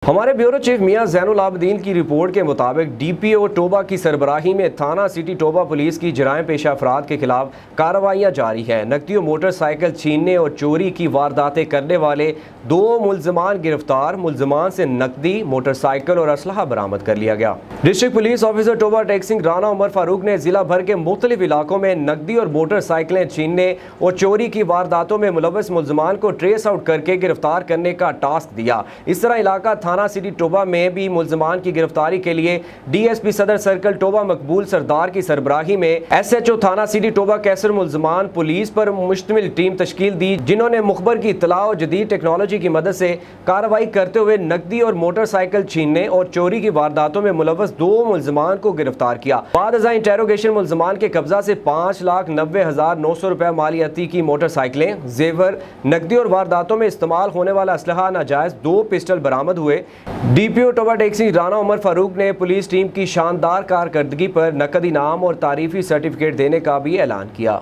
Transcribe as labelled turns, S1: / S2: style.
S1: ہمارے bureau chief میاں زین العابدین کی رپورٹ کے مطابق ڈی پی او ٹوبہ کی سربراہی میں تھانہ سٹی ٹوبہ پولیس کی جرائم پیشہ افراد کے خلاف کاروائیاں جاری ہیں۔ نقدی و موٹر سائیکل چھیننے اور چوری کی وارداتیں کرنے والے 2 ملزمان گرفتار۔ ملزمان سے نقدی، موٹر سائیکل اور اسلحہ برآمد کر لیا گیا۔ District police officer Toba Tek Singh Rana Umar Farooq نے ضلع بھر کے مختلف علاقوں میں نقدی اور موٹر سائیکلیں چھیننے اور چوری کی وارداتوں میں ملوث ملزمان کو ٹریس آؤٹ کر کے گرفتار کرنے کا ٹاسک دیا۔ اس طرح علاقہ تھانہ سٹی ٹوبہ میں بھی ملزمان کی گرفتاری کے لیے ڈی ایس پی صدر سرکل ٹوبہ مقبول سردار کی سربراہی میں ایس ایچ او تھانہ سٹی ٹوبہ کیسر ملزمان پولیس پر مشتمل ٹیم تشکیل دی، جنہوں نے مخبر کی اطلاع اور جدید ٹیکنالوجی کی مدد سے کارروائی کرتے ہوئے نقدی اور موٹر سائیکل چھیننے اور چوری کی وارداتوں میں ملوث 2 ملزمان کو گرفتار کیا۔ بعد ازاں انٹیروگیشن ملزمان کے قبضہ سے 5,90,900 روپے مالیاتی کی موٹر سائیکلیں، زیور، نقدی اور وارداتوں میں استعمال ہونے والا اسلحہ ناجائز 2 پسٹل برآمد ہوئے۔ ڈی پی او ٹوبہ ٹیکسنگ رانا عمر فاروق نے پولیس ٹیم کی شاندار کارکردگی پر نقد انعام اور تعریفی سرٹیفکیٹ دینے کا بھی اعلان کیا۔